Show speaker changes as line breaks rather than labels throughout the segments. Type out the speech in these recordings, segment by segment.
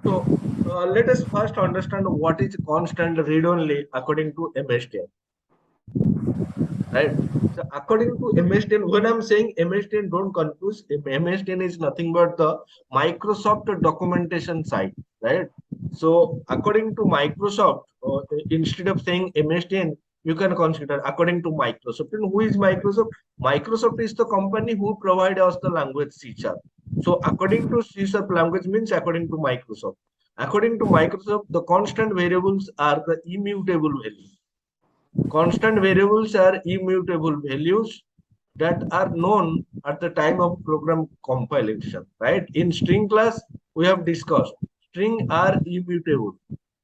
So let us first understand what is const and read-only according to MSDN, right? So according to MSDN, when I'm saying MSDN, don't confuse. MSDN is nothing but the Microsoft documentation site, right? So according to Microsoft, instead of saying MSDN, you can consider according to Microsoft. And who is Microsoft? Microsoft is the company who provide us the language CSharp. So according to CSharp language means according to Microsoft. According to Microsoft, the constant variables are the immutable values. Constant variables are immutable values that are known at the time of program compilation, right? In string class, we have discussed string are immutable,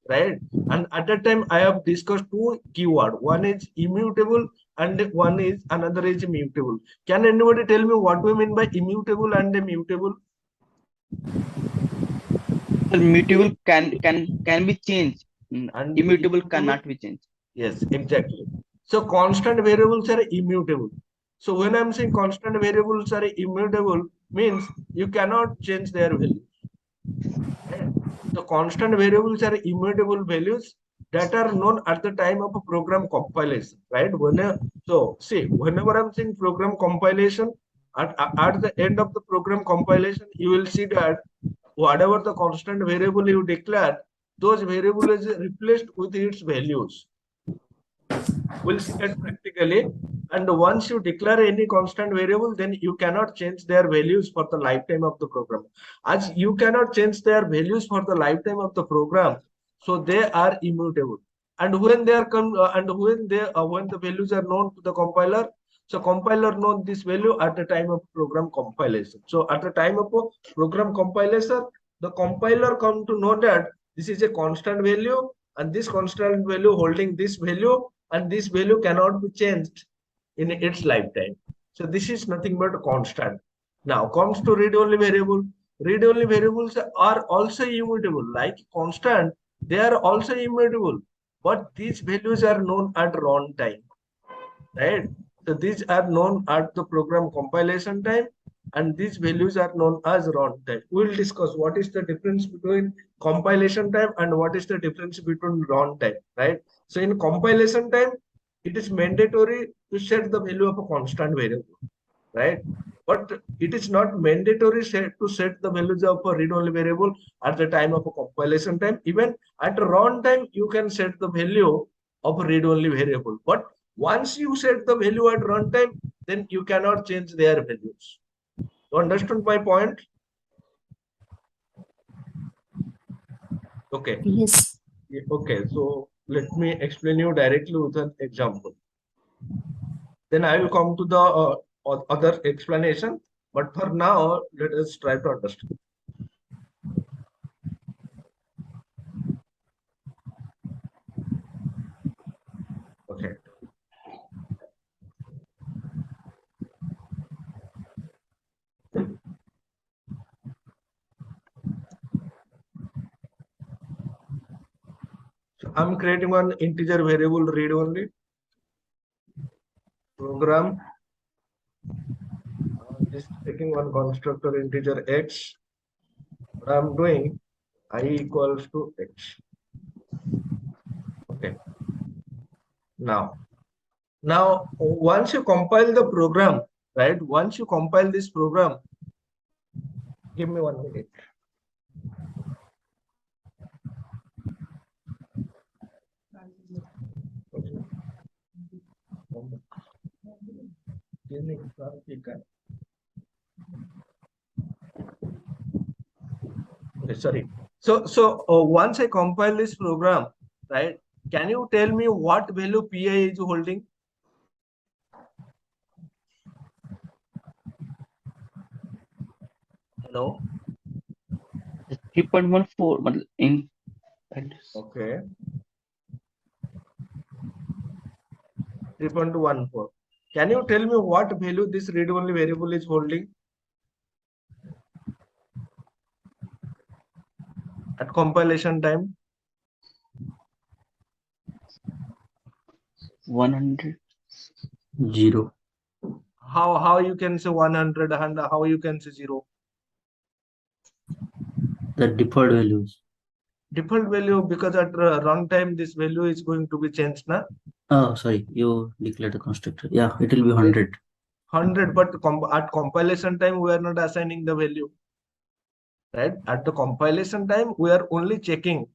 right? And at that time, I have discussed two keyword. One is immutable and one is another is mutable. Can anybody tell me what we mean by immutable and mutable?
Mutable can be changed.
And
Immutable
immutable?
cannot be changed.
Yes, exactly. So constant variables are immutable. So when I'm saying constant variables are immutable, means you cannot change their value. Right? So constant variables are immutable values that are known at the time of a program compilation. Right? So see, whenever I'm saying program compilation, at the end of the program compilation, you will see that whatever the constant variable you declared, those variables is replaced with its values. We'll see that practically. And once you declare any constant variable, then you cannot change their values for the lifetime of the program. As you cannot change their values for the lifetime of the program, so they are immutable. And when they are when the values are known to the compiler, so compiler knows this value at the time of program compilation. So at the time of program compilation, the compiler come to know that this is a constant value, and this constant value holding this value, and this value cannot be changed in its lifetime. So this is nothing but a constant. Now comes to read-only variable. Read-only variables are also immutable. Like constant, they are also immutable. But these values are known at runtime, right? So these are known at the program compilation time, and these values are known as runtime. We'll discuss what is the difference between compilation time and what is the difference between runtime, right? So in compilation time, it is mandatory to set the value of a constant variable, right? But it is not mandatory to set the values of a read-only variable at the time of a compilation time. Even at runtime, you can set the value of a read-only variable. But once you set the value at runtime, then you cannot change their values. You understand my point? Okay.
Yes.
Okay. So let me explain you directly with an example. Then I will come to the other explanation. But for now, let us try to understand. Okay. So I'm creating one integer variable read only program. Just taking one constructor integer x. What I'm doing, I equals to x. Okay. Now once you compile the program, right? Once you compile this program, give me 1 minute. Okay, sorry. So once I compile this program, right? Can you tell me what value pi is holding? Hello.
3.14 in
Okay. 3.14. Can you tell me what value this read-only variable is holding at compilation time?
100.
0.
How you can say 100 and how you can say 0?
The default values.
Default value, because at runtime this value is going to be changed, na?
Oh, sorry, you declared the constructor. Yeah, it will be 100.
100, but at compilation time we are not assigning the value, right? At the compilation time we are only checking.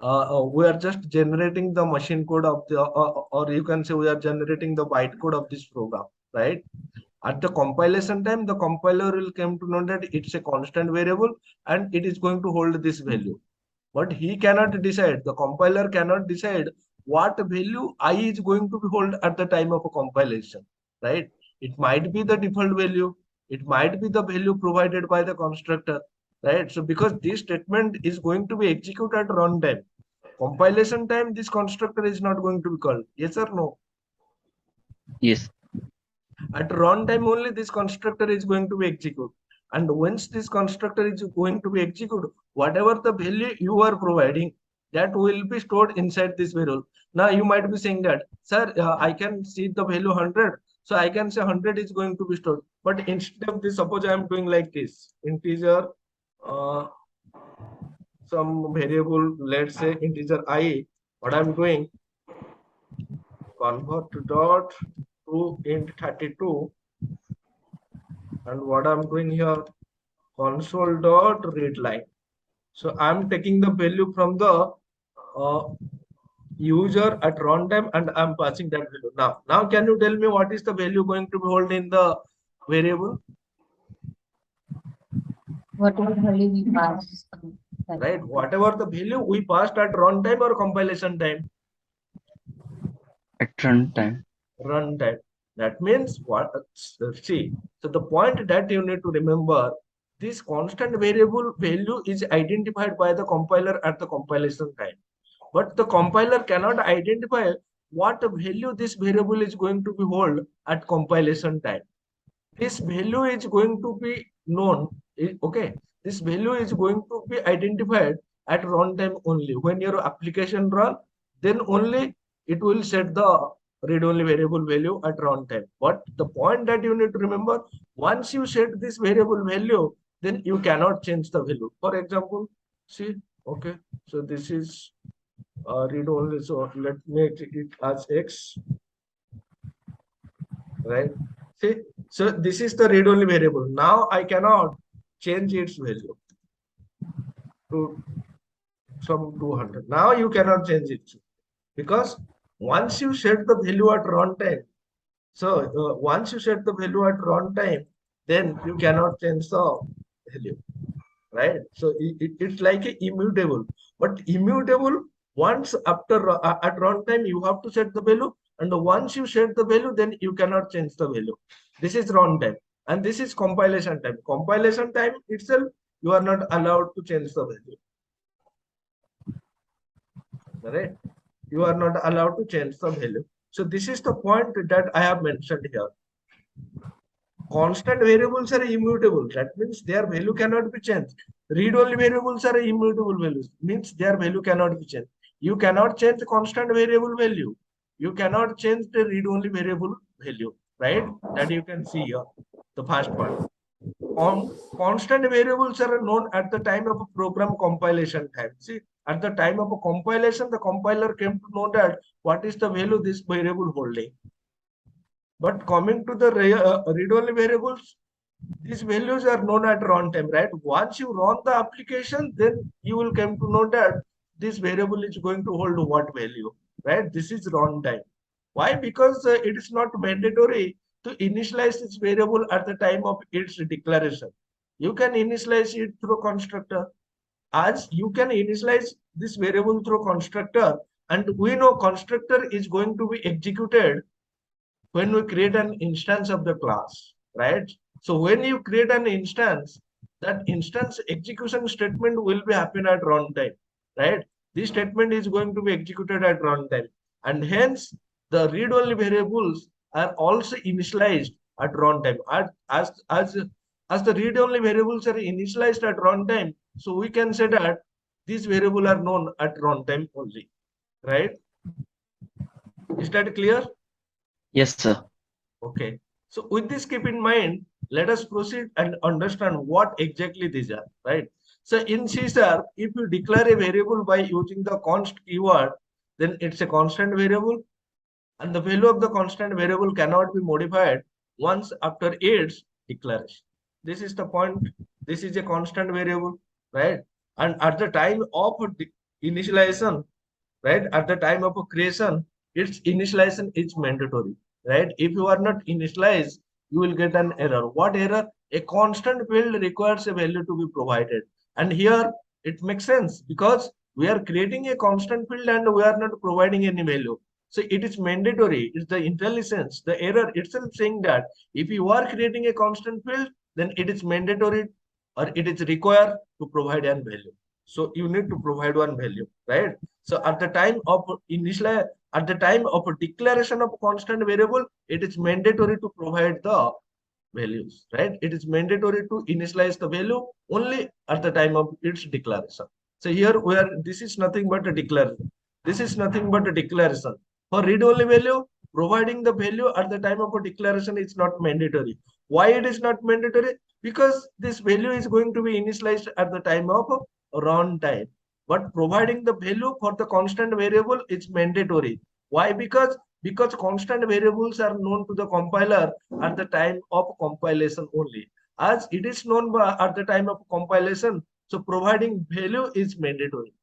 We are just generating the machine code of the, or you can say we are generating the bytecode of this program, right? At the compilation time, the compiler will come to know that it's a constant variable and it is going to hold this value. But he cannot decide, the compiler cannot decide what value I is going to be hold at the time of a compilation, right? It might be the default value, it might be the value provided by the constructor, right? So because this statement is going to be executed at runtime, compilation time, this constructor is not going to be called. Yes or no?
Yes.
At runtime only this constructor is going to be executed. And once this constructor is going to be executed, whatever the value you are providing, that will be stored inside this variable. Now you might be saying that, sir, I can see the value 100. So I can say 100 is going to be stored. But instead of this, suppose I am doing like this, integer, some variable, let's say integer I, what I'm doing, convert dot to int 32, and what I'm doing here, console dot read line. So I'm taking the value from the user at runtime and I'm passing that value. Now can you tell me what is the value going to be held in the variable?
Whatever value we pass.
Right? Whatever the value we passed at runtime or compilation time?
At runtime.
Runtime. That means what? See. So the point that you need to remember, this constant variable value is identified by the compiler at the compilation time. But the compiler cannot identify what value this variable is going to be hold at compilation time. This value is going to be known, okay? This value is going to be identified at runtime only. When your application run, then only it will set the read-only variable value at runtime. But the point that you need to remember, once you set this variable value, then you cannot change the value. For example, see, okay, so this is read only, so let me make it as x, right? See, so this is the read only variable. Now I cannot change its value to some 200. Now you cannot change it, because once you set the value at runtime, so once you set the value at runtime, then you cannot change the value, right? So it's like a immutable, but immutable, once after at runtime you have to set the value, and once you set the value, then you cannot change the value. This is runtime, and this is compilation time. Compilation time itself, you are not allowed to change the value, right? You are not allowed to change the value. So this is the point that I have mentioned here. Constant variables are immutable. That means their value cannot be changed. Read-only variables are immutable values. Means their value cannot be changed. You cannot change the constant variable value. You cannot change the read-only variable value, right? That you can see here, the first one. Constant variables are known at the time of a program compilation time. See, at the time of a compilation, the compiler came to know that what is the value this variable holding. But coming to the read-only variables, these values are known at runtime, right? Once you run the application, then you will come to know that this variable is going to hold what value, right? This is runtime. Why? Because it is not mandatory to initialize this variable at the time of its declaration. You can initialize it through constructor. As you can initialize this variable through constructor, and we know constructor is going to be executed when we create an instance of the class, right? So when you create an instance, that instance execution statement will be happen at runtime, right? This statement is going to be executed at runtime, and hence the read-only variables are also initialized at runtime. As the read-only variables are initialized at runtime, so we can say that these variables are known at runtime only, right? Is that clear?
Yes, sir.
Okay. So with this keep in mind, let us proceed and understand what exactly these are, right? So in C#, if you declare a variable by using the const keyword, then it's a constant variable, and the value of the constant variable cannot be modified once after its declaration. This is the point. This is a constant variable, right? And at the time of initialization, right? At the time of creation, its initialization is mandatory, right? If you are not initialized, you will get an error. What error? A constant field requires a value to be provided. And here it makes sense because we are creating a constant field and we are not providing any value. So it is mandatory. It's the intelligence, the error itself saying that if you are creating a constant field, then it is mandatory or it is required to provide an value. So you need to provide one value, right? So at the time of at the time of a declaration of a constant variable, it is mandatory to provide the values, right? It is mandatory to initialize the value only at the time of its declaration. So here where this is nothing but a declaration. This is nothing but a declaration. For read-only value, providing the value at the time of a declaration is not mandatory. Why it is not mandatory? Because this value is going to be initialized at the time of runtime. But providing the value for the constant variable is mandatory. Why? Because constant variables are known to the compiler at the time of compilation only. As it is known at the time of compilation, so providing value is mandatory.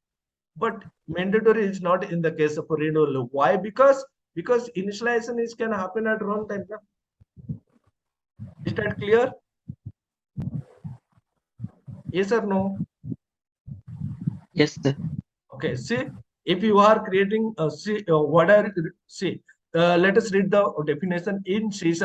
But mandatory is not in the case of read-only. Why? Because initialization is can happen at runtime. Is that clear? Yes or no?
Yes, sir.
Okay. See, if you are creating let us read the definition in C#.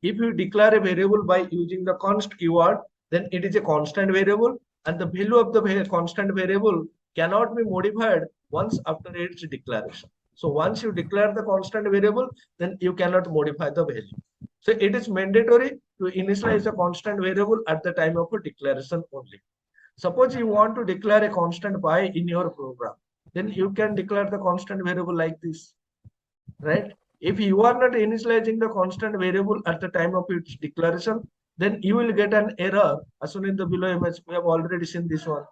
If you declare a variable by using the const keyword, then it is a constant variable, and the value of the constant variable cannot be modified once after its declaration. So once you declare the constant variable, then you cannot modify the value. So it is mandatory to initialize a constant variable at the time of a declaration only. Suppose you want to declare a constant by in your program, then you can declare the constant variable like this, right? If you are not initializing the constant variable at the time of its declaration, then you will get an error as soon as the below image. We have already seen this one.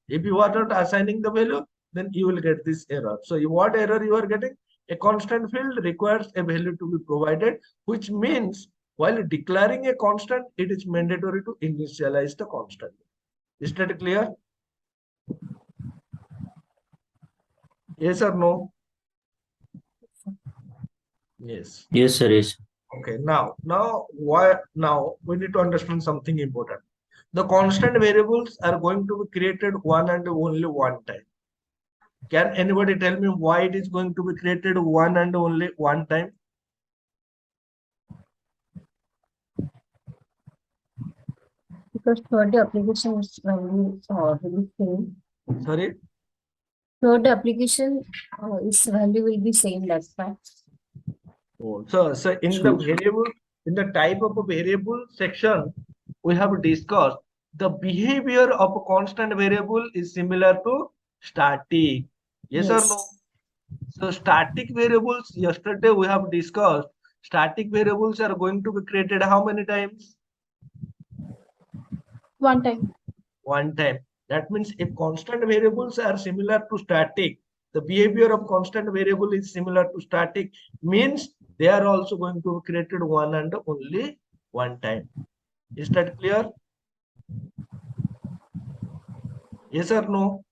If you are not assigning the value, then you will get this error. So what error you are getting? A constant field requires a value to be provided, which means while declaring a constant, it is mandatory to initialize the constant. Is that clear? Yes or no? Yes.
Yes, sir. Yes.
Okay. Now we need to understand something important. The constant variables are going to be created one and only one time. Can anybody tell me why it is going to be created one and only one time?
Because third application is value will be same.
Sorry.
Third application its value will be same. That's why.
Oh, so in the variable, in the type of a variable section, we have discussed the behavior of a constant variable is similar to static. Yes or no? So static variables, yesterday we have discussed, static variables are going to be created how many times?
One time.
One time. That means if constant variables are similar to static, the behavior of constant variable is similar to static, means they are also going to be created one and only one time. Is that clear? Yes or no?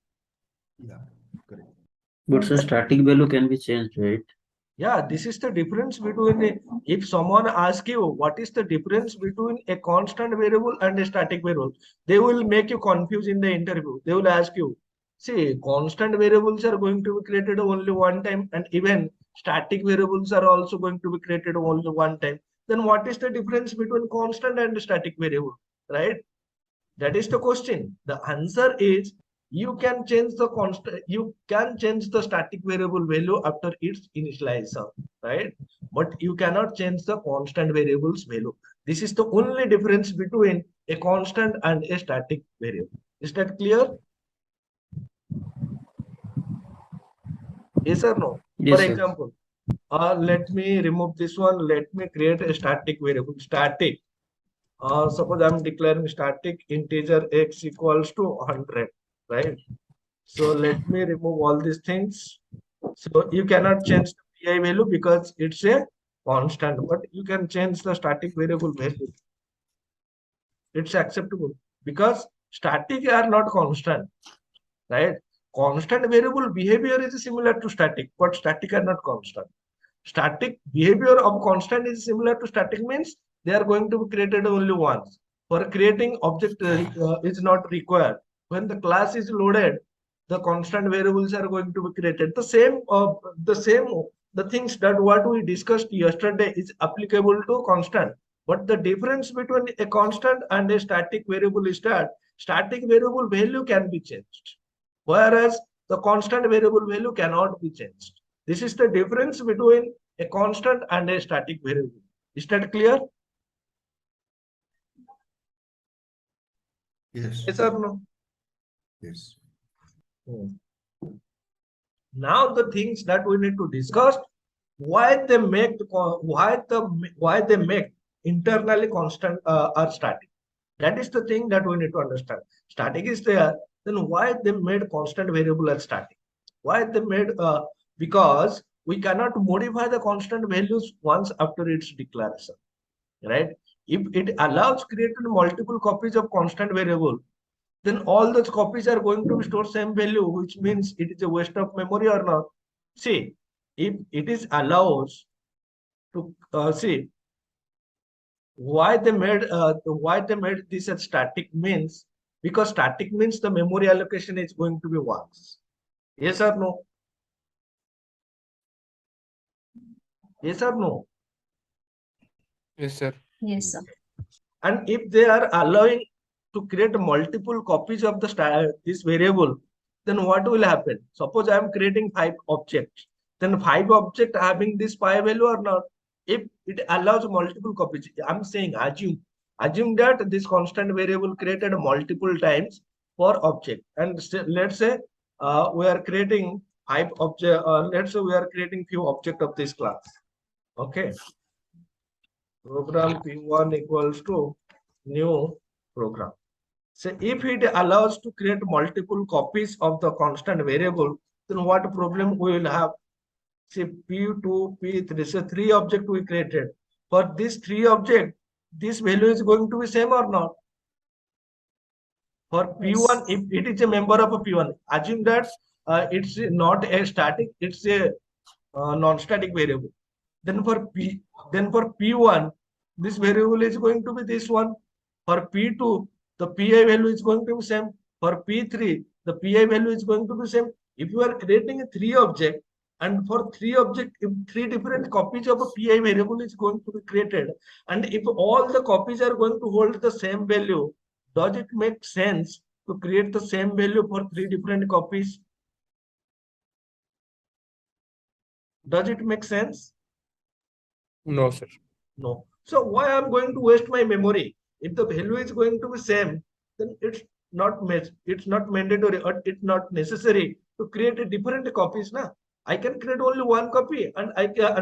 Yeah, correct.
But so static value can be changed, right?
Yeah, this is the difference between if someone asks you what is the difference between a constant variable and a static variable, they will make you confused in the interview. They will ask you, see, constant variables are going to be created only one time, and even static variables are also going to be created only one time. Then what is the difference between constant and static variable, right? That is the question. The answer is you can change the constant, you can change the static variable value after its initialization, right? But you cannot change the constant variable's value. This is the only difference between a constant and a static variable. Is that clear? Yes or no?
Yes,
For
sir.
example, let me remove this one. Let me create a static variable. Static. suppose I'm declaring static integer x equals to 100, right? So let me remove all these things. So you cannot change the pi value because it's a constant, but you can change the static variable value. It's acceptable because static are not constant, right? Constant variable behavior is similar to static, but static are not constant. Static behavior of constant is similar to static means they are going to be created only once. For creating object is not required. When the class is loaded, the constant variables are going to be created. The things that what we discussed yesterday is applicable to constant. But the difference between a constant and a static variable is that static variable value can be changed, whereas the constant variable value cannot be changed. This is the difference between a constant and a static variable. Is that clear?
Yes.
Yes or no?
Yes.
Now the things that we need to discuss, why they make internally constant or static. That is the thing that we need to understand. Static is there, then why they made constant variable as static? Why they made because we cannot modify the constant values once after its declaration, right? If it allows creating multiple copies of constant variable, then all those copies are going to store same value, which means it is a waste of memory or not. See, if it is allows to see why they made this as static means, because static means the memory allocation is going to be once. Yes or no? Yes or no?
Yes, sir.
Yes, sir.
And if they are allowing to create multiple copies of this variable, then what will happen? Suppose I am creating 5 objects, then 5 objects having this pi value or not. If it allows multiple copies, I'm saying assume that this constant variable created multiple times for object, and let's say we are creating 5 object. Let's say we are creating few object of this class. Okay. Program P1 equals to new program. So if it allows to create multiple copies of the constant variable, then what problem we will have? See, P2, P3, so 3 objects we created. For this 3 object, this value is going to be same or not? For P1, if it is a member of a P1, assume that it's not a static, it's a non-static variable. Then for P1, this variable is going to be this one. For P2, the PI value is going to be same. For P3, the PI value is going to be same. If you are creating a 3 object, and for 3 object, if 3 different copies of a PI variable is going to be created, and if all the copies are going to hold the same value, does it make sense to create the same value for 3 different copies? Does it make sense?
No, sir.
No. So why I'm going to waste my memory? If the value is going to be same, then it's not mandatory or it's not necessary to create a different copies. Na? I can create only one copy, and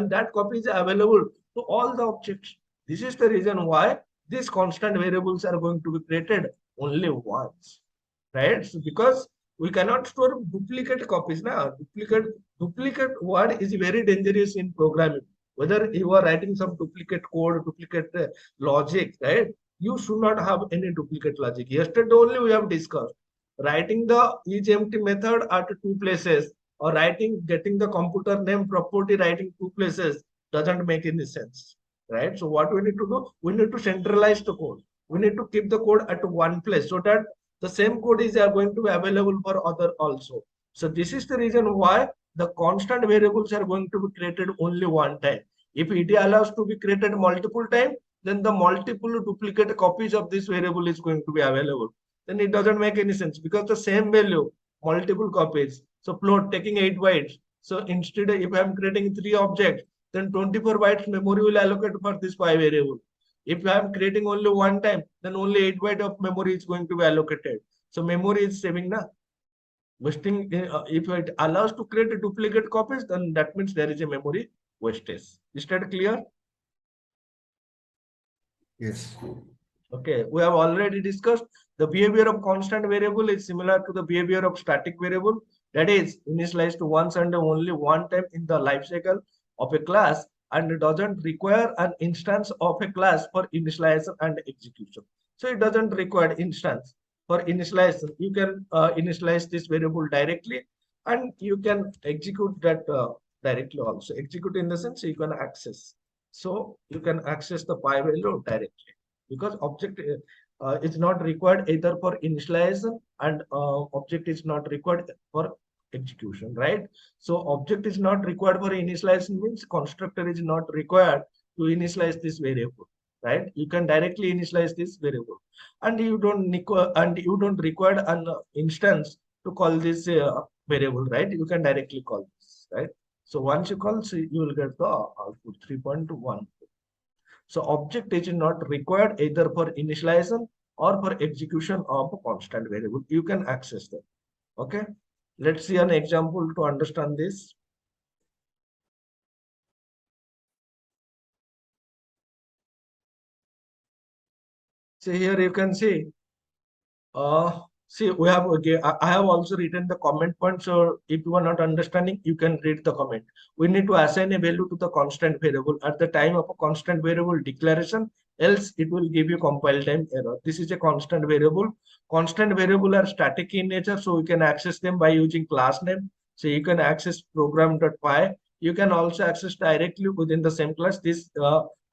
that copy is available to all the objects. This is the reason why these constant variables are going to be created only once, right? So because we cannot store duplicate copies. Na? Duplicate word is very dangerous in programming. Whether you are writing some duplicate code, duplicate logic, right? You should not have any duplicate logic. Yesterday only we have discussed writing the each empty method at 2 places, or getting the computer name property writing 2 places doesn't make any sense, right? So what we need to do, we need to centralize the code. We need to keep the code at one place so that the same code is going to be available for other also. So this is the reason why the constant variables are going to be created only one time. If it allows to be created multiple times, then the multiple duplicate copies of this variable is going to be available. Then it doesn't make any sense because the same value, multiple copies. So float taking 8 bytes. So instead, if I'm creating 3 objects, then 24 bytes memory will allocate for this pi variable. If I'm creating only one time, then only 8 bytes of memory is going to be allocated. So memory is saving na. Wasting, if it allows to create a duplicate copies, then that means there is a memory wastage. Is that clear?
Yes.
Okay, we have already discussed the behavior of constant variable is similar to the behavior of static variable, that is initialized once and only one time in the life cycle of a class and doesn't require an instance of a class for initialization and execution. So it doesn't require instance for initialization. You can initialize this variable directly and you can execute that directly also. Execute in the sense you can access. So you can access the pi value directly, because object is not required either for initialization and object is not required for execution, right? So object is not required for initialization means constructor is not required to initialize this variable, right? You can directly initialize this variable, and you don't require an instance to call this variable, right? You can directly call this, right? So once you call, so you will get the output 3.1. So object is not required either for initialization or for execution of a constant variable. You can access them. Okay. Let's see an example to understand this. So here you can see, we have, okay, I have also written the comment point. So if you are not understanding, you can read the comment. We need to assign a value to the constant variable at the time of a constant variable declaration, else it will give you compile time error. This is a constant variable. Constant variable are static in nature, so we can access them by using class name. So you can access program.py. You can also access directly within the same class. This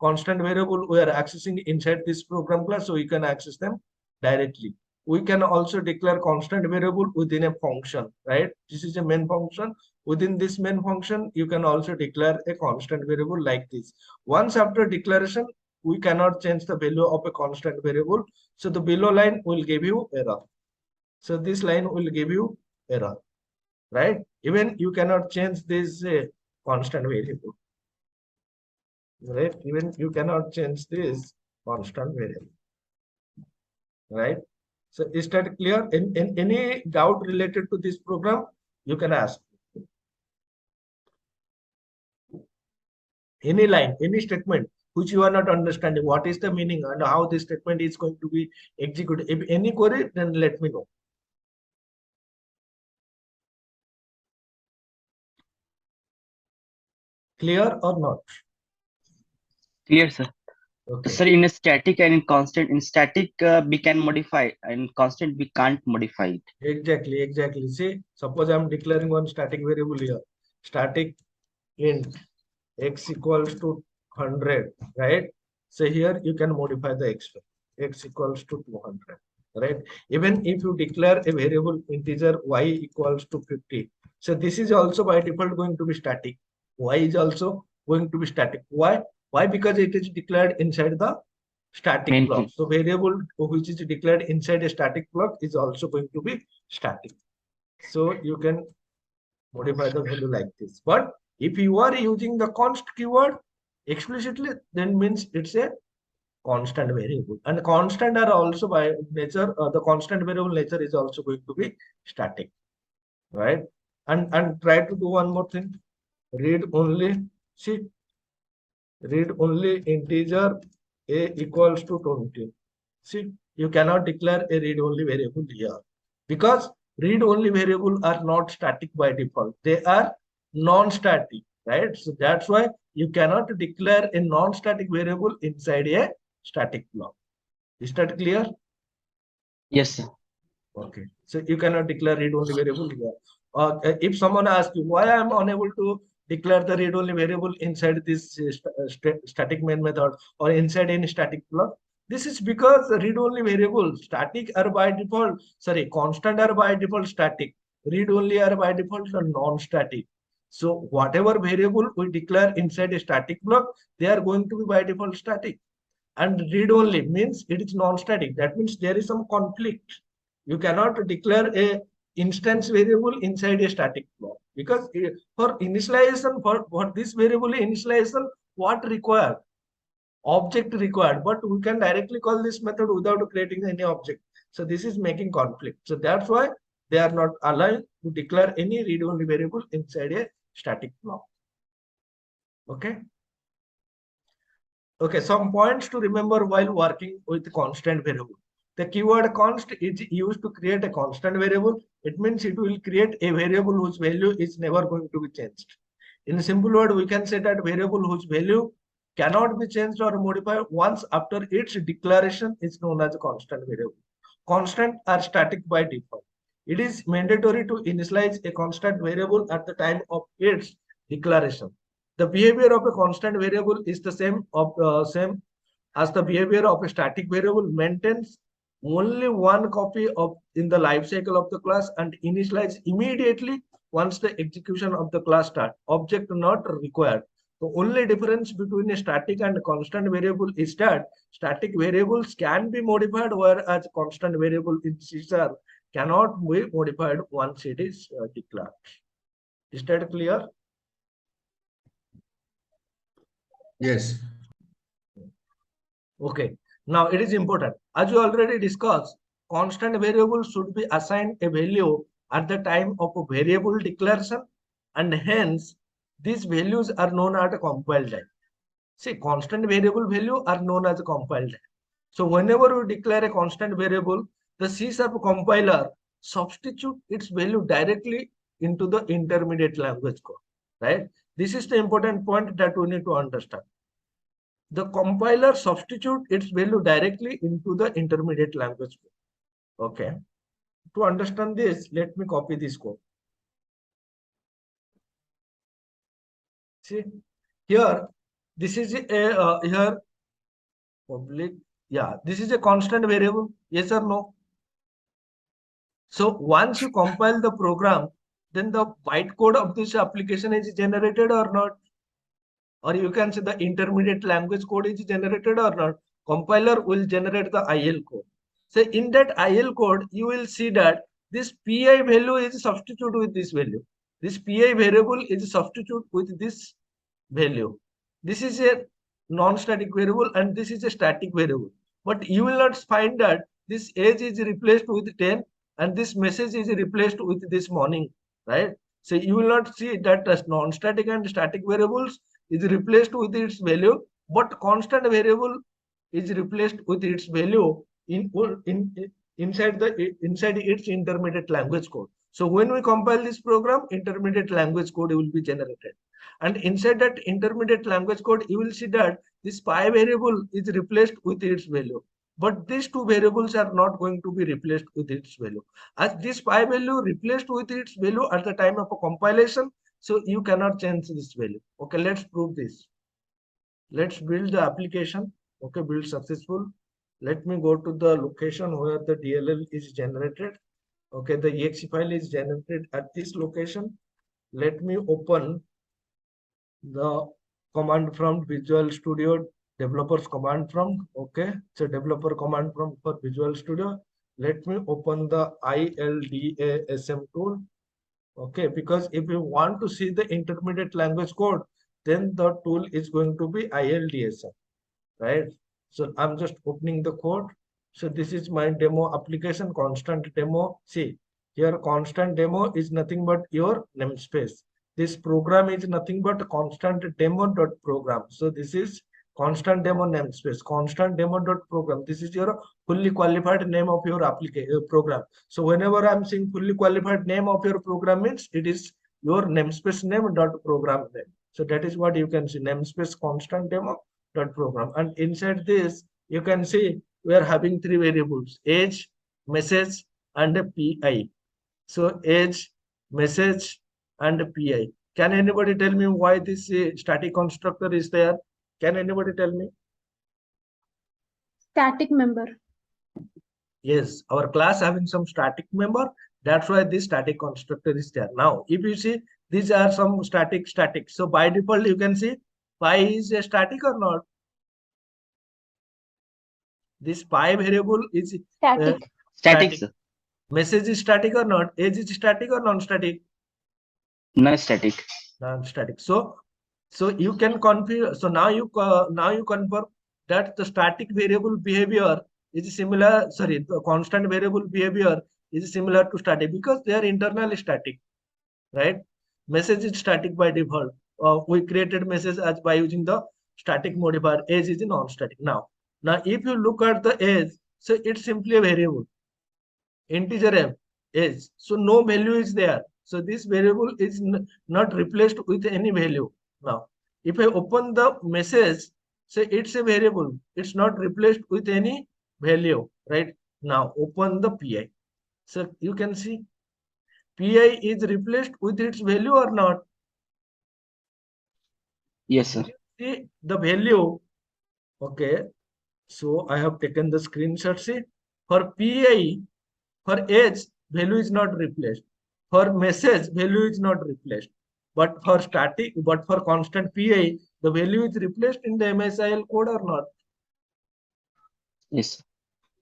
constant variable we are accessing inside this program class, so you can access them directly. We can also declare constant variable within a function, right? This is a main function. Within this main function, you can also declare a constant variable like this. Once after declaration, we cannot change the value of a constant variable. So the below line will give you error. So this line will give you error, right? Even you cannot change this constant variable, right? Even you cannot change this constant variable, right? So is that clear? In any doubt related to this program, you can ask. Any line, any statement which you are not understanding, what is the meaning and how this statement is going to be executed. If any query, then let me know. Clear or not?
Clear, sir.
Okay.
Sir, in a static and in constant, in static we can modify, and constant we can't modify it.
Exactly. See, suppose I'm declaring one static variable here. Static int x equals to 100, right? So here you can modify the x equals to 200, right? Even if you declare a variable integer y equals to 50, so this is also by default going to be static. Y is also going to be static. Why? Because it is declared inside the static
Main
block.
function.
So variable which is declared inside a static block is also going to be static. So you can modify the value like this. But if you are using the const keyword explicitly, then means it's a constant variable. And constant are also by nature, the constant variable nature is also going to be static, right? And try to do one more thing. Read only, see, read only integer a equals to 20. See, you cannot declare a read only variable here because read only variable are not static by default. They are non-static, right? So that's why you cannot declare a non-static variable inside a static block. Is that clear?
Yes, sir.
Okay. So you cannot declare read only variable here. If someone asks you why I am unable to declare the read only variable inside this static main method or inside any static block, this is because read only variable static are by default, sorry, constant are by default static, read only are by default non-static. So whatever variable we declare inside a static block, they are going to be by default static. And read only means it is non-static. That means there is some conflict. You cannot declare a instance variable inside a static block because for initialization, for this variable initialization, what required? Object required, but we can directly call this method without creating any object. So this is making conflict. So that's why they are not allowed to declare any read-only variable inside a static block. Okay. Okay, some points to remember while working with constant variable. The keyword const is used to create a constant variable. It means it will create a variable whose value is never going to be changed. In simple word, we can say that variable whose value cannot be changed or modified once after its declaration is known as a constant variable. Constant are static by default. It is mandatory to initialize a constant variable at the time of its declaration. The behavior of a constant variable is the same as the behavior of a static variable, maintains only one copy of in the life cycle of the class and initialize immediately once the execution of the class start. Object not required. The only difference between a static and a constant variable is that static variables can be modified, whereas constant variable in CSharp cannot be modified once it is declared. Is that clear?
Yes.
Okay. Now it is important. As you already discussed, constant variable should be assigned a value at the time of a variable declaration, and hence these values are known as a compile time. See, constant variable value are known as a compile time. So whenever we declare a constant variable, the C# compiler substitute its value directly into the intermediate language code, right? This is the important point that we need to understand. The compiler substitute its value directly into the intermediate language code. Okay. To understand this, let me copy this code. See, here, this is a here public. Yeah, this is a constant variable. Yes or no? So once you compile the program, then the bytecode of this application is generated or not? Or you can say the intermediate language code is generated or not. Compiler will generate the IL code. So in that IL code, you will see that this PI value is substituted with this value. This PI variable is substituted with this value. This is a non-static variable and this is a static variable. But you will not find that this age is replaced with 10 and this message is replaced with this morning, right? So you will not see that as non-static and static variables is replaced with its value, but constant variable is replaced with its value inside its intermediate language code. So when we compile this program, intermediate language code will be generated, and inside that intermediate language code, you will see that this pi variable is replaced with its value. But these two variables are not going to be replaced with its value. As this pi value replaced with its value at the time of a compilation, so you cannot change this value. Okay, let's prove this. Let's build the application. Okay, build successful. Let me go to the location where the DLL is generated. Okay, the exe file is generated at this location. Let me open the command prompt Visual Studio developers command prompt. Okay, it's a developer command prompt for Visual Studio. Let me open the ILDASM tool. Okay, because if you want to see the intermediate language code, then the tool is going to be ILDSM, right? So I'm just opening the code. So this is my demo application, constant demo. See, here constant demo is nothing but your namespace. This program is nothing but constant demo.program. So this is constant demo namespace, constant demo.program. This is your fully qualified name of your application program. So whenever I'm saying fully qualified name of your program means it is your namespace name dot program name. So that is what you can see, namespace constant demo dot program. And inside this, you can see we are having three variables: age, message, and PI. So age, message, and PI. Can anybody tell me why this static constructor is there? Can anybody tell me?
Static member.
Yes, our class having some static member. That's why this static constructor is there. Now, if you see, these are some static. So by default, you can see pi is a static or not. This pi variable is
Static.
Static, sir.
Message is static or not? Age is static or non-static?
Non-static.
Non-static. So you can configure. So now you confirm that the static variable behavior is similar. Sorry, the constant variable behavior is similar to static because they are internally static, right? Message is static by default. We created message as by using the static modifier, age is a non-static. Now if you look at the age, so it's simply a variable, integer f, age. So no value is there. So this variable is not replaced with any value. Now, if I open the message, say it's a variable, it's not replaced with any value, right? Now open the PI. So you can see PI is replaced with its value or not?
Yes, sir.
See the value. Okay. So I have taken the screenshot. See, for PI, for age, value is not replaced. For message, value is not replaced. But for static, but for constant PI, the value is replaced in the MSIL code or not?
Yes.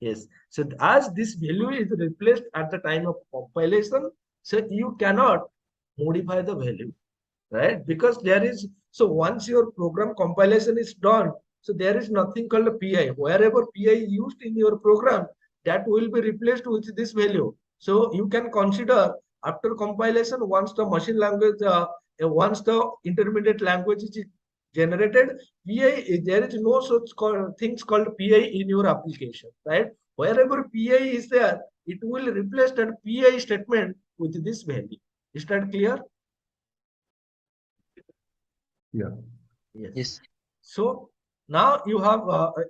Yes. So as this value is replaced at the time of compilation, so you cannot modify the value, right? Because there is, so once your program compilation is done, so there is nothing called a PI. Wherever PI is used in your program, that will be replaced with this value. So you can consider after compilation, once the machine language, once the intermediate language is generated, PI, there is no such things called PI in your application, right? Wherever PI is there, it will replace that PI statement with this value. Is that clear?
Yeah.
Yes.
So now you have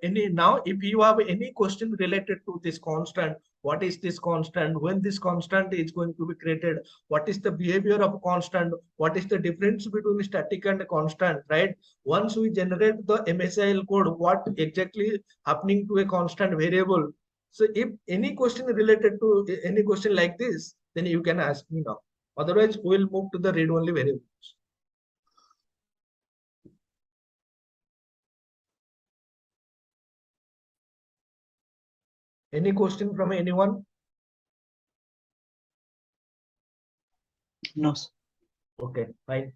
if you have any question related to this constant, what is this constant, when this constant is going to be created, what is the behavior of constant, what is the difference between static and constant, right? Once we generate the MSIL code, what exactly happening to a constant variable? So if any question related to any question like this, then you can ask me now. Otherwise, we'll move to the read-only variables. Any question from anyone?
No, sir.
Okay, fine.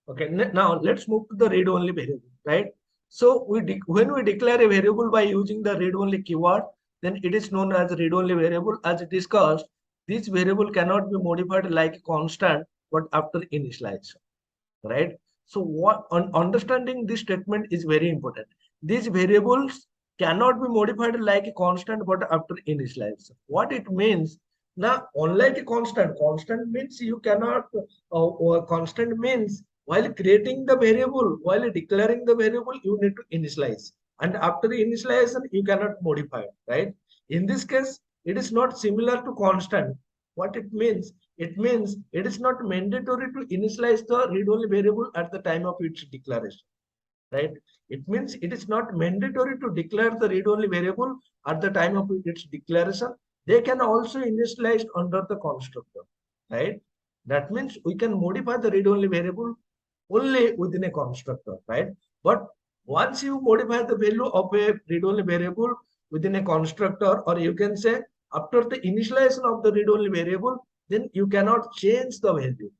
Okay, now let's move to the read-only variable, right? So when we declare a variable by using the read-only keyword, then it is known as read-only variable. As discussed, this variable cannot be modified like a constant, but after initialization, right? So understanding this statement is very important. These variables cannot be modified like a constant, but after initialization. What it means? Now, unlike a constant means you cannot, constant means while creating the variable, while declaring the variable, you need to initialize. And after initialization, you cannot modify it, right? In this case, it is not similar to constant. What it means? It means it is not mandatory to initialize the read-only variable at the time of its declaration, right? It means it is not mandatory to declare the read-only variable at the time of its declaration. They can also initialize under the constructor, right? That means we can modify the read-only variable only within a constructor, right? But once you modify the value of a read-only variable within a constructor, or you can say after the initialization of the read-only variable, then you cannot change the value.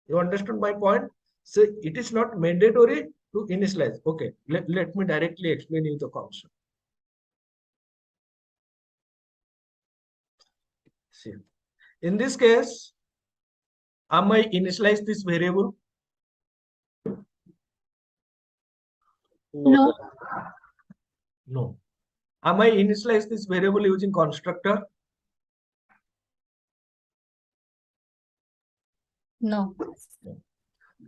You understand my point? So it is not mandatory to initialize. Okay, let me directly explain you the concept. See, in this case, am I initialize this variable?
No.
No. Am I initialize this variable using constructor?
No.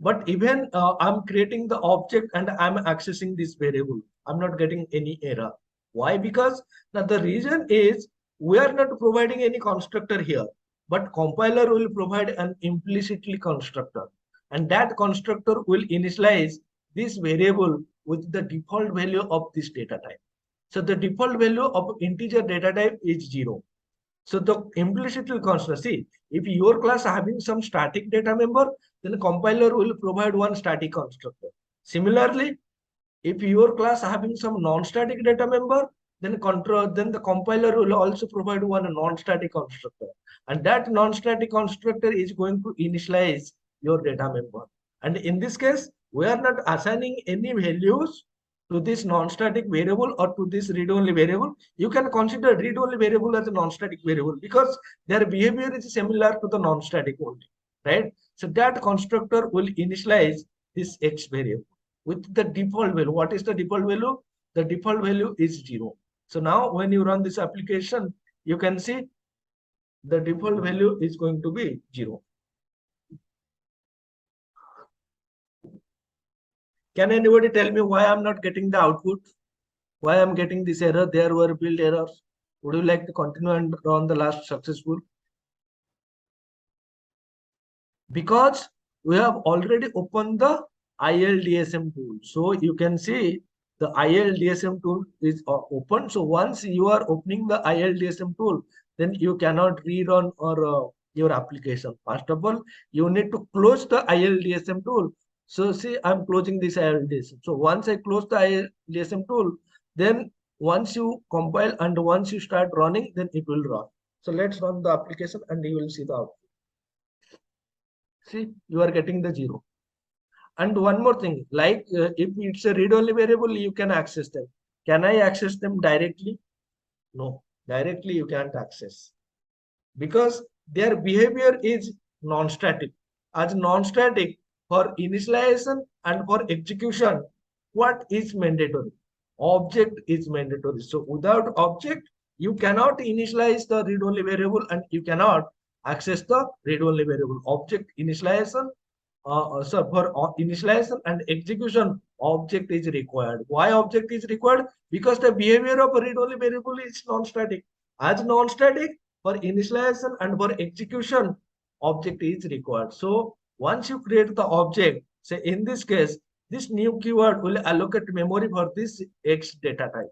But even I'm creating the object and I'm accessing this variable, I'm not getting any error. Why? Because now the reason is we are not providing any constructor here, but compiler will provide an implicitly constructor, and that constructor will initialize this variable with the default value of this data type. So the default value of integer data type is 0. So the implicitly construct, see, if your class having some static data member, then the compiler will provide one static constructor. Similarly, if your class having some non-static data member, then the compiler will also provide one non-static constructor. And that non-static constructor is going to initialize your data member. And in this case, we are not assigning any values to this non-static variable or to this read-only variable. You can consider read-only variable as a non-static variable because their behavior is similar to the non-static only, right? So that constructor will initialize this X variable. with the default value. What is the default value? The default value is 0. So now when you run this application, you can see the default value is going to be 0. Can anybody tell me why I'm not getting the output? Why I'm getting this error? There were build errors. Would you like to continue and run the last successful? Because we have already opened the ILDSM tool. So you can see the ILDSM tool is open. So once you are opening the ILDSM tool, then you cannot rerun or your application. First of all, you need to close the ILDSM tool. So see, I'm closing this ILDSM. So once I close the ILDSM tool, then once you compile and once you start running, then it will run. So let's run the application and you will see the output. See, you are getting the 0. And one more thing, like if it's a read-only variable, you can access them. Can I access them directly? No, directly you can't access. Because their behavior is non-static. As non-static, for initialization and for execution, what is mandatory? Object is mandatory. So without object, you cannot initialize the read-only variable and you cannot access the read-only variable. Object initialization, so for initialization and execution, object is required. Why object is required? Because the behavior of a read-only variable is non-static. As non-static, for initialization and for execution, object is required. So once you create the object, say in this case, this new keyword will allocate memory for this X data type.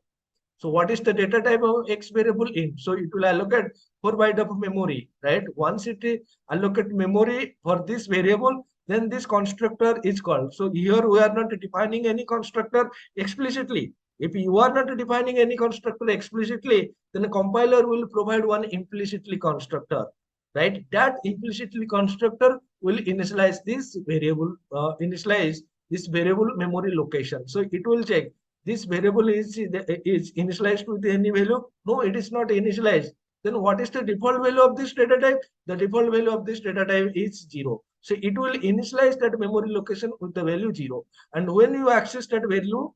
So what is the data type of X variable in? So it will allocate 4 bytes of memory, right? Once it allocate memory for this variable, then this constructor is called. So here we are not defining any constructor explicitly. If you are not defining any constructor explicitly, then the compiler will provide one implicitly constructor, right? That implicitly constructor will initialize this variable, initialize this variable memory location. So it will check this variable is initialized with any value. No, it is not initialized. Then what is the default value of this data type? The default value of this data type is 0. So it will initialize that memory location with the value 0. And when you access that value,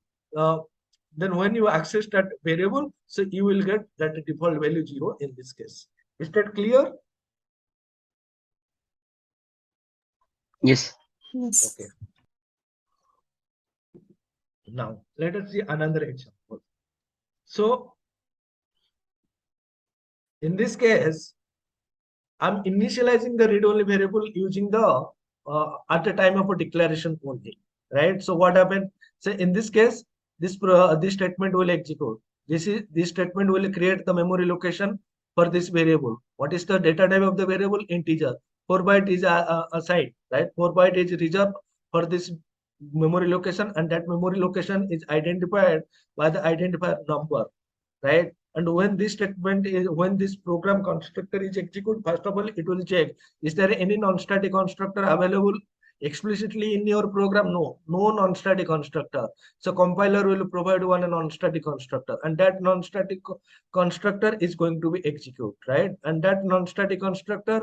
then when you access that variable, so you will get that default value 0 in this case. Is that clear?
Yes.
Yes.
Okay. Now let us see another example. So in this case, I'm initializing the read-only variable using the at the time of a declaration only, right? So what happened? So in this case, this statement will execute. This statement will create the memory location for this variable. What is the data type of the variable? Integer. 4 byte is assigned, right? 4 byte is reserved for this memory location, and that memory location is identified by the identifier number, right? And when this statement is, when this program constructor is executed, first of all, it will check, is there any non-static constructor available explicitly in your program? No, no non-static constructor. So compiler will provide one non-static constructor, and that non-static constructor is going to be executed, right? And that non-static constructor,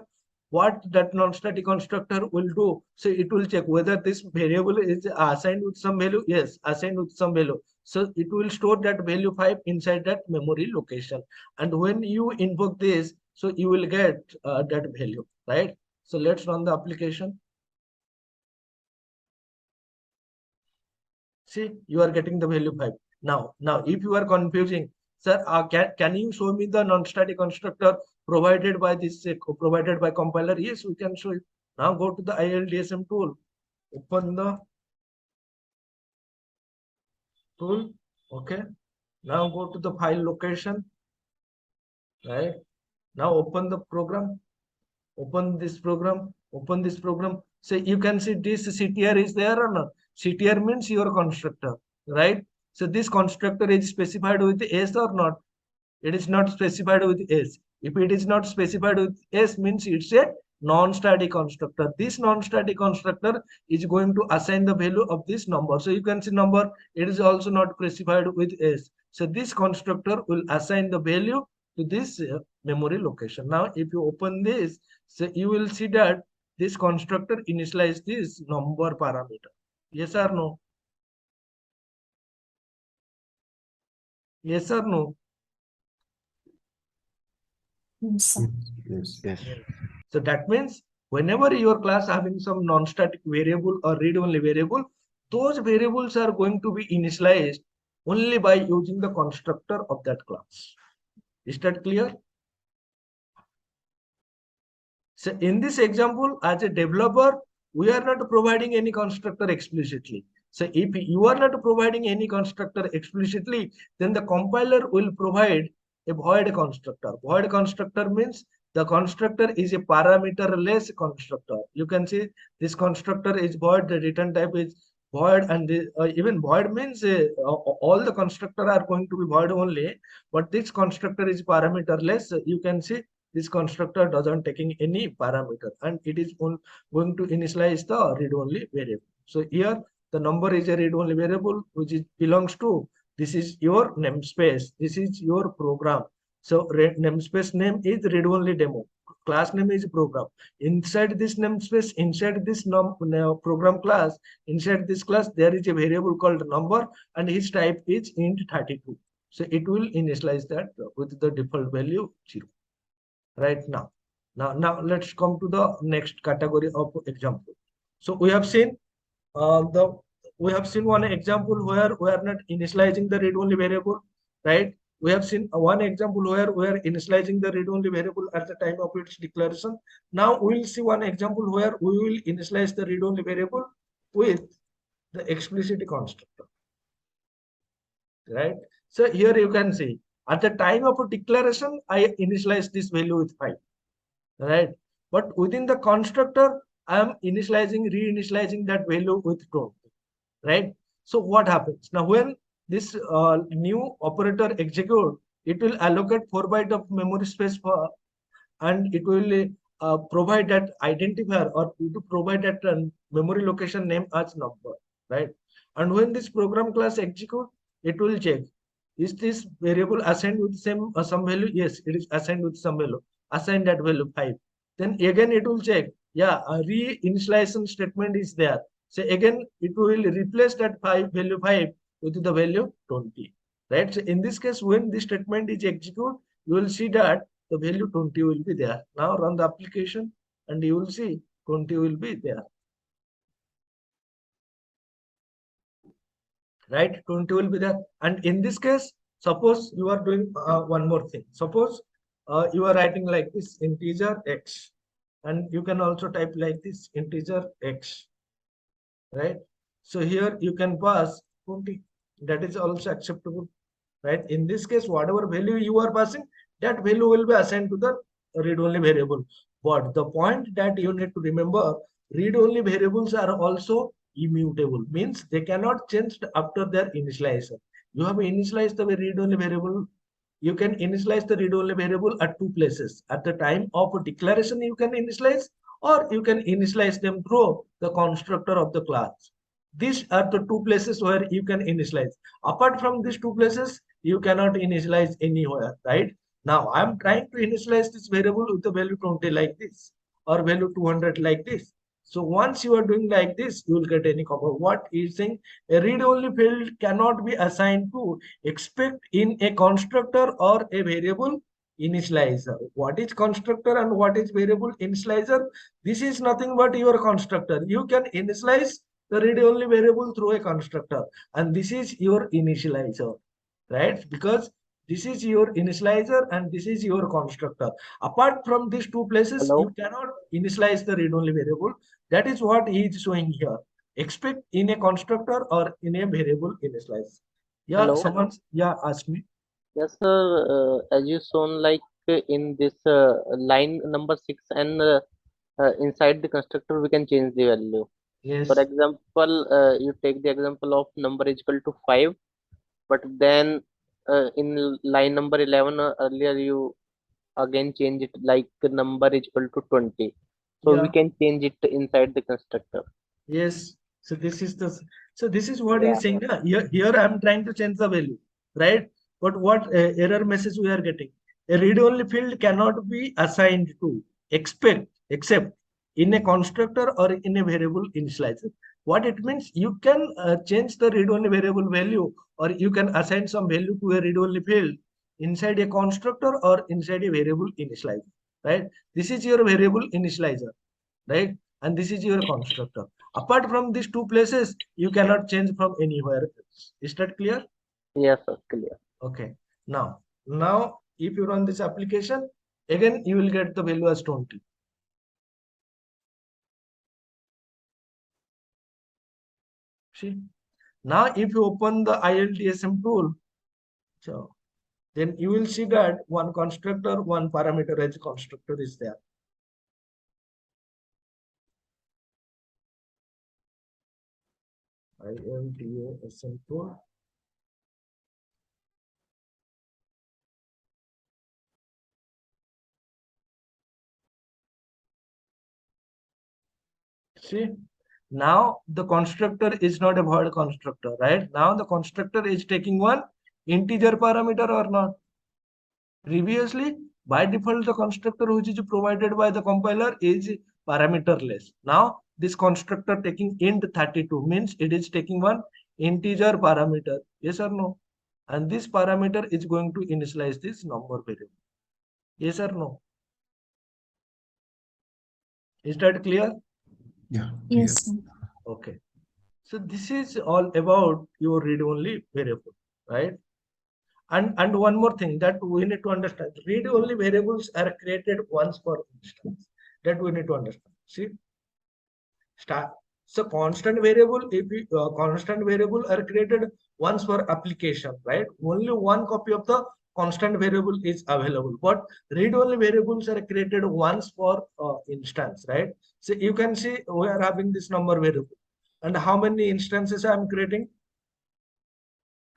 what that non-static constructor will do, so it will check whether this variable is assigned with some value. Yes, assigned with some value. So it will store that value 5 inside that memory location. And when you invoke this, so you will get that value, right? So let's run the application. See, you are getting the value 5. Now if you are confusing, sir, can you show me the non-static constructor provided by this provided by compiler? Yes, we can show it. Now go to the ILDSM tool, open the tool. Okay, now go to the file location, right? Now open the program, open this program. So you can see this CTR is there or not? CTR means your constructor, right? So this constructor is specified with S or not? It is not specified with S. If it is not specified with S, means it's a non-static constructor. This non-static constructor is going to assign the value of this number. So you can see number, it is also not specified with S. So this constructor will assign the value to this memory location. Now, if you open this, so you will see that this constructor initialize this number parameter. Yes or no? Yes or no?
Yes, sir.
Yes.
Yes.
So that means whenever your class having some non-static variable or read-only variable, those variables are going to be initialized only by using the constructor of that class. Is that clear? So in this example, as a developer, we are not providing any constructor explicitly. So if you are not providing any constructor explicitly, then the compiler will provide a void constructor. Void constructor means the constructor is a parameterless constructor. You can see this constructor is void, the return type is void, and even void means all the constructor are going to be void only, but this constructor is parameterless. You can see this constructor doesn't taking any parameter, and it is going to initialize the read-only variable. So here the number is a read-only variable which is belongs to, this is your namespace, this is your program. So namespace name is read-only demo, class name is program. Inside this namespace, inside this program class, inside this class there is a variable called number, and its type is int 32. So it will initialize that with the default value 0 right now. Now let's come to the next category of example. So we have seen one example where we are not initializing the read-only variable, right? We have seen one example where we are initializing the read-only variable at the time of its declaration. Now we will see one example where we will initialize the read-only variable with the explicit constructor, right? So here you can see at the time of a declaration, I initialize this value with 5. Right, but within the constructor I am reinitializing that value with 20, right? So what happens now when this new operator execute, it will allocate 4 byte of memory space for, and it will provide that identifier, or to provide that memory location name as number, right? And when this program class execute, it will check, is this variable assigned with some value? Yes, it is assigned with some value. Assign that value 5. Then again it will check, yeah, a re-initialization statement is there. So again it will replace that value 5 with the value 20, right? So in this case, when this statement is executed, you will see that the value 20 will be there. Now run the application and you will see 20 will be there. Right, 20 will be there. And in this case, suppose you are doing one more thing. Suppose you are writing like this integer x, and you can also type like this integer x, right? So here you can pass 20. That is also acceptable, right? In this case, whatever value you are passing, that value will be assigned to the read-only variable. But the point that you need to remember, read-only variables are also immutable, means they cannot change after their initialization. You have initialized the read-only variable. You can initialize the read-only variable at 2 places. At the time of declaration, you can initialize, or you can initialize them through the constructor of the class. These are the 2 places where you can initialize. Apart from these 2 places, you cannot initialize anywhere, right? Now I'm trying to initialize this variable with the value 20 like this, or value 200 like this. So once you are doing like this, you will get any cover. What is saying, a read-only field cannot be assigned to expect in a constructor or a variable initializer. What is constructor and what is variable initializer? This is nothing but your constructor. You can initialize the read-only variable through a constructor, and this is your initializer, right? Because this is your initializer and this is your constructor. Apart from these 2 places,
Hello.
you cannot initialize the read-only variable. That is what he is showing here. Expect in a constructor or in a variable initialize. Yeah,
Hello.
someone, yeah, ask me.
Yes, sir. As you shown, like in this line number 6, and inside the constructor, we can change the value.
Yes.
For example, you take the example of number is equal to 5, but then in line number 11, earlier you again change it like the number is equal to 20. So we
Yeah.
can change it inside the constructor.
Yes. So this is the, so this is what
Yeah.
he's saying. Here I'm trying to change the value, right? But what error message we are getting? A read-only field cannot be assigned to except in a constructor or in a variable initializer. What it means, you can change the read-only variable value, or you can assign some value to a read-only field inside a constructor or inside a variable initializer, right? This is your variable initializer, right? And this is your constructor. Apart from these two places, you cannot change from anywhere else. Is that clear?
Yes, sir, clear.
Okay. Now if you run this application, again you will get the value as 20. See, now if you open the ILTSM tool, so then you will see that one constructor, one parameter as constructor is there. ILTSM tool. See, now the constructor is not a void constructor, right? Now the constructor is taking one integer parameter or not. Previously, by default, the constructor which is provided by the compiler is parameterless. Now, this constructor taking int 32 means it is taking one integer parameter. Yes or no? And this parameter is going to initialize this number variable. Yes or no? Is that clear?
Yeah.
Yes, sir.
Okay. So this is all about your read-only variable, right? And one more thing that we need to understand: read-only variables are created once per instance. That we need to understand. See, start. So constant variable, if we, constant variable are created once per application, right? Only one copy of the constant variable is available. But read-only variables are created once per instance, right? So you can see we are having this number variable, and how many instances I am creating?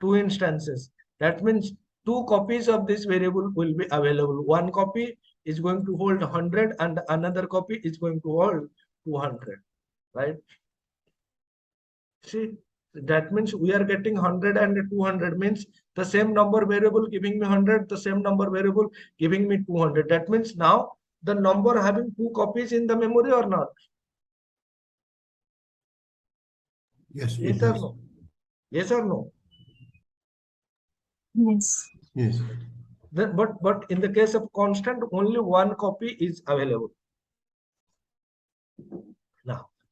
2 instances. That means 2 copies of this variable will be available. One copy is going to hold 100 and another copy is going to hold 200, right? See, that means we are getting 100 and 200 means the same number variable giving me 100, the same number variable giving me 200. That means now the number having 2 copies in the memory or not?
Yes.
Yes or no? Yes or no?
Yes.
Yes.
Then, but in the case of constant, only one copy is available.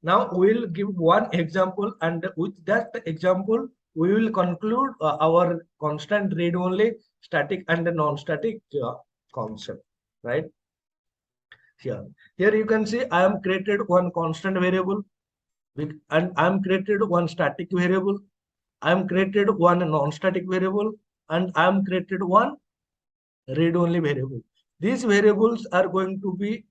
Now we'll give one example, and with that example, we will conclude our constant read-only static and non-static concept, right? Here you can see I am created one constant variable, and I am created one static variable. I am created one non-static variable, and I am created one read-only variable. These variables are going to be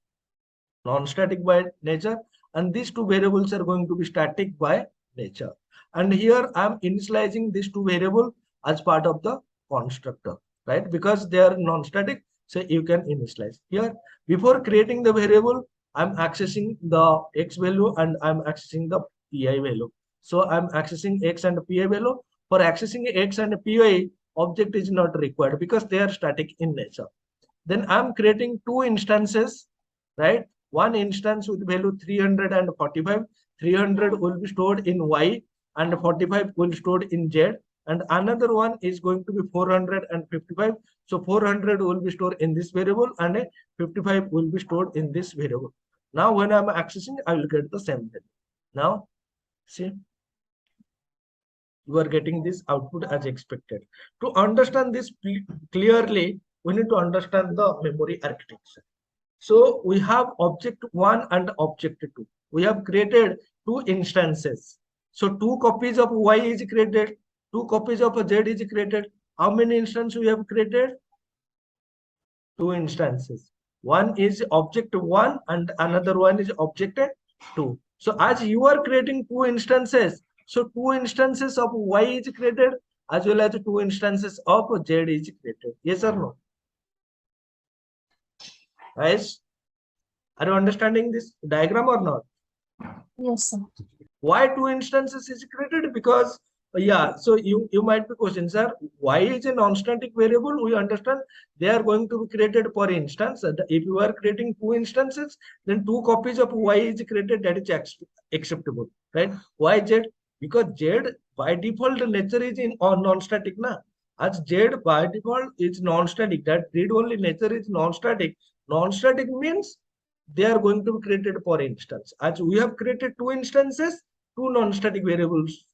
non-static by nature, and these 2 variables are going to be static by nature. And here I am initializing these 2 variables as part of the constructor, right? Because they are non-static, so you can initialize. Here, before creating the variable, I'm accessing the x value and I'm accessing the pi value. So I'm accessing x and pi value. For accessing x and pi, object is not required because they are static in nature. Then I'm creating 2 instances, right? One instance with value 345. 300 will be stored in y and 45 will be stored in z. And another one is going to be 455. So 400 will be stored in this variable and 55 will be stored in this variable. Now when I'm accessing, I will get the same value. Now, see, you are getting this output as expected. To understand this clearly, we need to understand the memory architecture. So we have object 1 and object 2. We have created 2 instances. So 2 copies of y is created, 2 copies of z is created. How many instances we have created? 2 instances. One is object 1 and another one is object 2. So as you are creating 2 instances, so 2 instances of y is created as well as 2 instances of z is created. Yes or no? Guys, are you understanding this diagram or not?
Yes, sir.
Why 2 instances is created? Because Yeah, so you might be questioning, sir, why is a non-static variable? We understand they are going to be created per instance. And if you are creating 2 instances, then 2 copies of y is created. That is acceptable, right? Why z? Because z by default nature is in on non-static, na. As z by default is non-static. That read-only nature is non-static. Non-static means they are going to be created per instance. As we have created 2 instances, 2 non-static variables,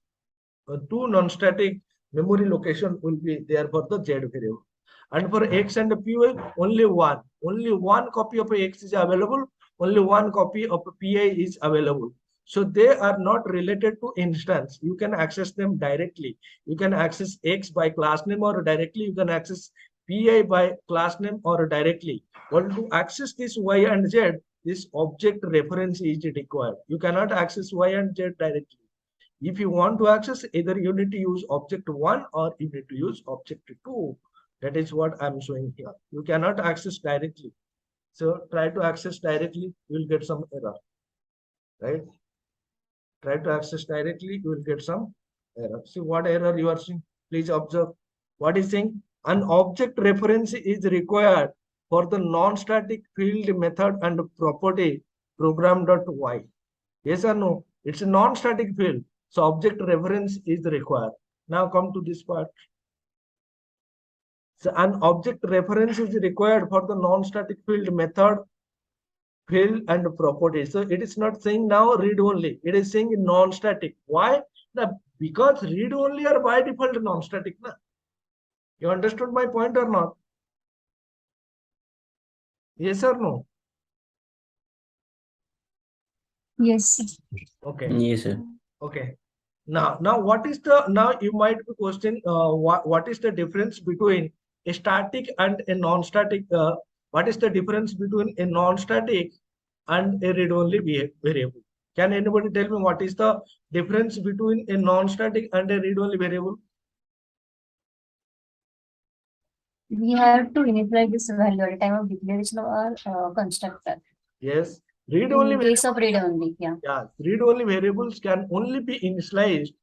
2 non-static memory location will be there for the z variable, and for x and py only one copy of x is available, only one copy of pi is available. So they are not related to instance. You can access them directly. You can access x by class name or directly. You can access pi by class name or directly. But to access this y and z, this object reference is required. You cannot access y and z directly. If you want to access, either you need to use object 1 or you need to use object 2. That is what I'm showing here. You cannot access directly. So try to access directly, you will get some error, right? Try to access directly, you will get some error. See what error you are seeing. Please observe what is saying. An object reference is required for the non-static field method and property program.y. Yes or no? It's a non-static field. So object reference is required. Now come to this part. So an object reference is required for the non-static field method, field and property. So it is not saying now read only. It is saying non-static. Why? Now, because read only are by default non-static. Na? You understood my point or not? Yes or no?
Yes.
Okay.
Yes, sir.
Okay. Now what is the, now you might be questioning what is the difference between a static and a non-static, what is the difference between a non-static and a read-only variable? Can anybody tell me what is the difference between a non-static and a read-only variable?
We have to initialize this value at the time of declaration of our constructor.
Yes, read-only
In case of read-only, yeah.
yeah, read-only variables can only be initialized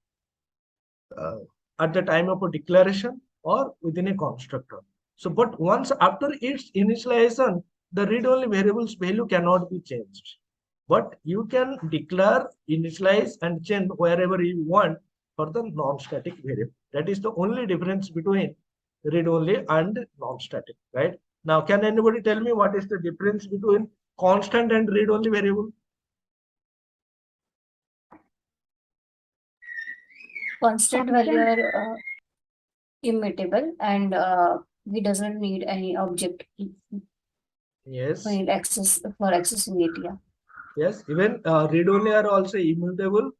at the time of a declaration or within a constructor. So, but once after its initialization, the read-only variable's value cannot be changed. But you can declare, initialize, and change wherever you want for the non-static variable. That is the only difference between read-only and non-static, right? Now, can anybody tell me what is the difference between constant and read-only variable?
Constant value are immutable, and we doesn't need any object
Yes.
for accessing it. Yeah.
Yes, even read-only are also immutable,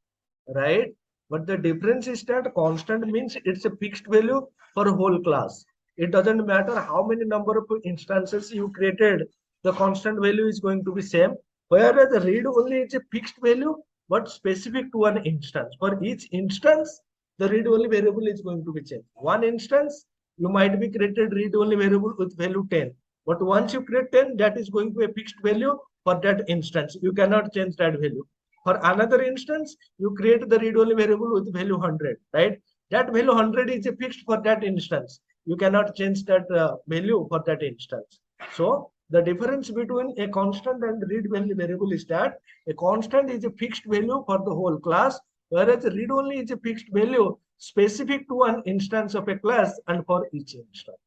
right? But the difference is that constant means it's a fixed value for a whole class. It doesn't matter how many number of instances you created, the constant value is going to be same. Whereas the read-only is a fixed value, but specific to an instance. For each instance, the read-only variable is going to be changed. One instance, you might be created read-only variable with value 10. But once you create 10, that is going to be a fixed value for that instance. You cannot change that value. For another instance, you create the read-only variable with value 100, right? That value 100 is fixed for that instance. You cannot change that value for that instance. So the difference between a constant and read-only variable is that a constant is a fixed value for the whole class, whereas read-only is a fixed value specific to an instance of a class and for each instance.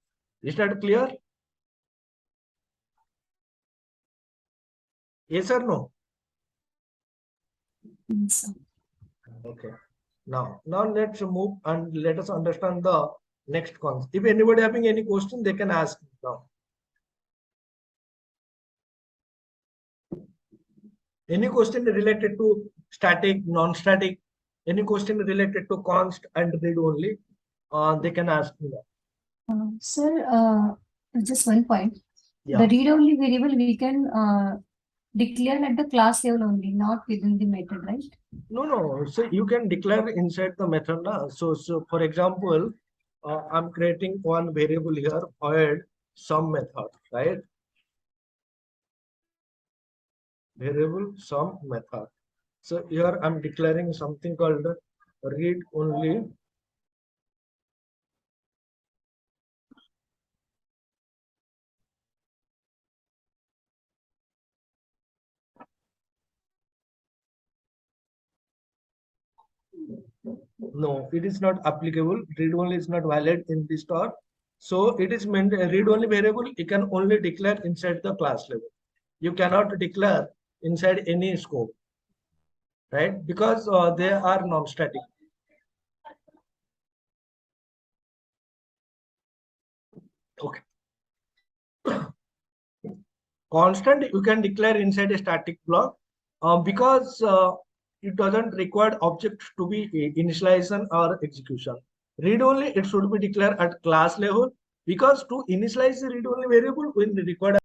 Is that clear? Yes or no?
Yes.
Okay. Now let's move and let us understand the next concept. If anybody having any question, they can ask now. Any question related to static, non-static, any question related to const and read only, they can ask me now.
Sir, just one point.
Yeah.
The read-only variable we can declare at the class level only, not within the method, right?
No. So you can declare inside the method now. So for example, I'm creating one variable here, void sum method, right? Variable sum method. So here I'm declaring something called read only No, it is not applicable. Read-only is not valid in this store. So it is meant read-only variable. You can only declare inside the class level. You cannot declare inside any scope, right? Because they are non-static. Okay. Constant you can declare inside a static block because it doesn't require object to be initialization or execution. Read only it should be declared at class level because to initialize the read only variable when required